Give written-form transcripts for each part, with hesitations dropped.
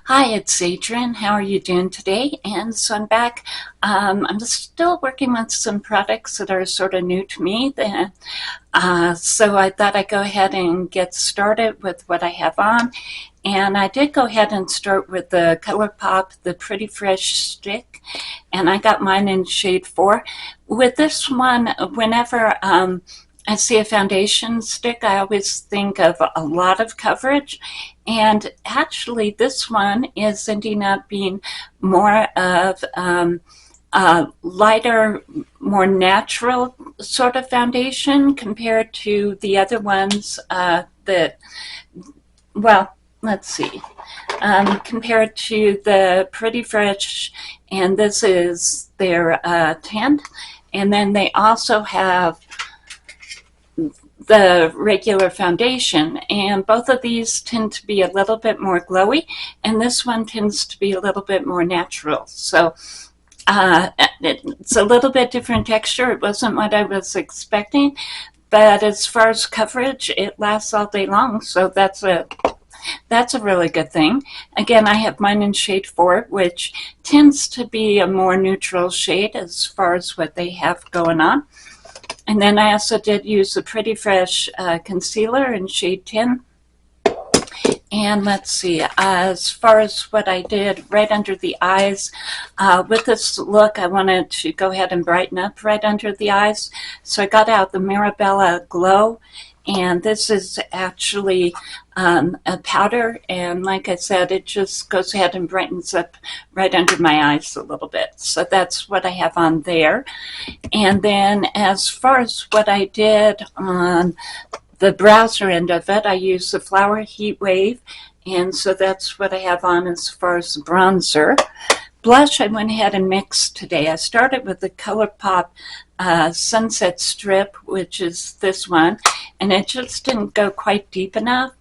Hi, it's Adrian. How are you doing today? And so I'm back. I'm still working with some products that are sort of new to me. So I thought I'd go ahead and get started with what I have on. And I did go ahead and start with the Colourpop, the Pretty Fresh stick. And I got mine in shade 4. With this one, whenever I see a foundation stick, I always think of a lot of coverage. And actually, this one is ending up being more of a lighter, more natural sort of foundation compared to the other ones well, let's see, compared to the Pretty Fresh, and this is their tint. And then they also have the regular foundation, and both of these tend to be a little bit more glowy, and this one tends to be a little bit more natural. So it's a little bit different texture. It wasn't what I was expecting, but as far as coverage, it lasts all day long, so that's a really good thing. Again, I have mine in shade 4, which tends to be a more neutral shade as far as what they have going on. And then I also did use the Pretty Fresh concealer in shade 10. And let's see, as far as what I did right under the eyes, with this look, I wanted to go ahead and brighten up right under the eyes. So I got out the Mirabella Glow, and this is actually a powder, and like I said, it just goes ahead and brightens up right under my eyes a little bit. So that's what I have on there. And then as far as what I did on the browser end of it, I used the Flower Heatwave, and so that's what I have on as far as the bronzer. Blush, I went ahead and mixed today. I started with the Colourpop Sunset Strip, which is this one, and it just didn't go quite deep enough.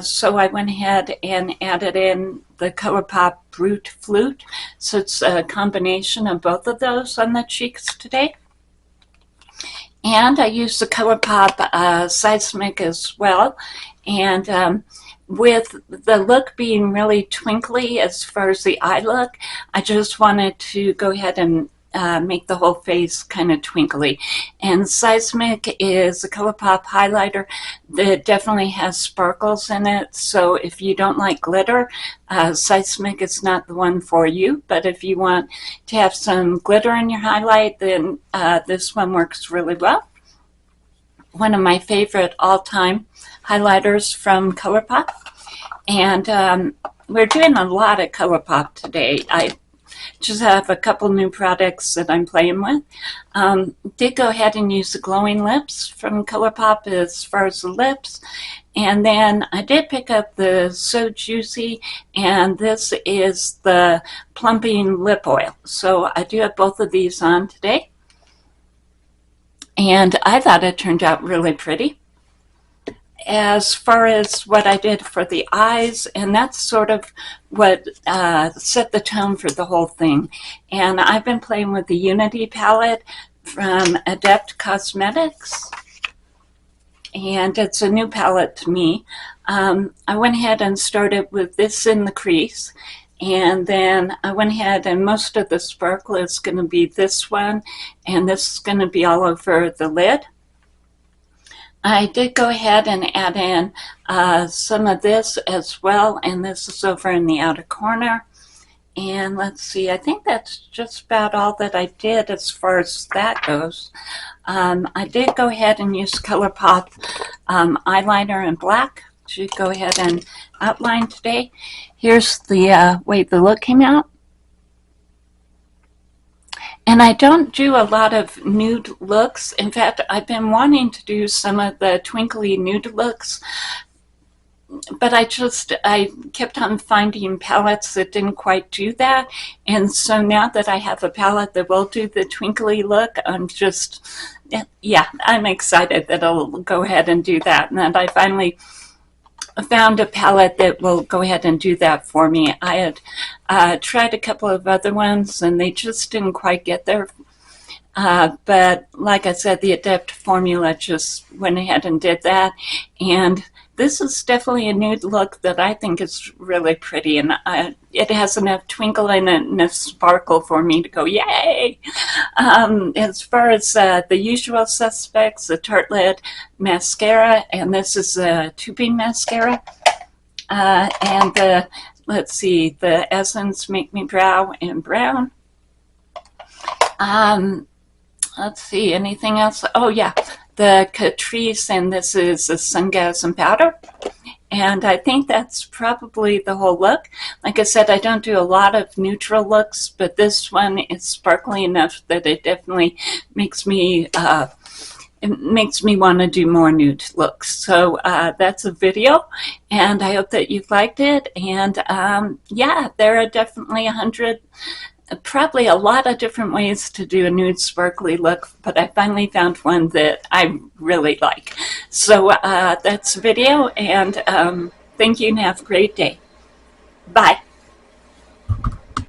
So I went ahead and added in the Colourpop Brut Flut. So it's a combination of both of those on the cheeks today. And I used the Colourpop Seismic as well. And with the look being really twinkly as far as the eye look, I just wanted to go ahead and make the whole face kind of twinkly. And Seismic is a Colourpop highlighter that definitely has sparkles in it. So if you don't like glitter, Seismic is not the one for you. But if you want to have some glitter in your highlight, then this one works really well. One of my favorite all-time highlighters from Colourpop. And we're doing a lot of Colourpop today. I just have a couple new products that I'm playing with. Did go ahead and use the Glowing Lips from Colourpop as far as the lips. And then I did pick up the So Juicy, and this is the Plumping Lip Oil. So I do have both of these on today. And I thought it turned out really pretty. As far as what I did for the eyes, and that's sort of what set the tone for the whole thing. And I've been playing with the Unity palette from Adept Cosmetics, and it's a new palette to me. I went ahead and started with this in the crease, and then I went ahead and most of the sparkle is going to be this one, and this is going to be all over the lid. I did go ahead and add in some of this as well, and this is over in the outer corner. And let's see, I think that's just about all that I did as far as that goes. I did go ahead and use Colourpop eyeliner in black to go ahead and outline today. Here's the way the look came out. And I don't do a lot of nude looks. In fact, I've been wanting to do some of the twinkly nude looks, but I kept on finding palettes that didn't quite do that. And so now that I have a palette that will do the twinkly look, I'm excited that it'll go ahead and do that. And that I finally found a palette that will go ahead and do that for me. I had tried a couple of other ones, and they just didn't quite get there. But like I said, the Adept formula just went ahead and did that. And this is definitely a nude look that I think is really pretty, and it has enough twinkle and enough sparkle for me to go, yay! As far as the usual suspects, the Tartlette mascara, and this is a tubing mascara, and the, let's see, the Essence Make Me Brow and Brown. Let's see, anything else? Oh yeah, the Catrice, and this is a Sungasm powder. And I think that's probably the whole look. Like I said, I don't do a lot of neutral looks, but this one is sparkly enough that it definitely makes me want to do more nude looks. So that's a video, and I hope that you liked it. And yeah, there are definitely probably a lot of different ways to do a nude sparkly look, but I finally found one that I really like. So that's the video, and thank you and have a great day. Bye.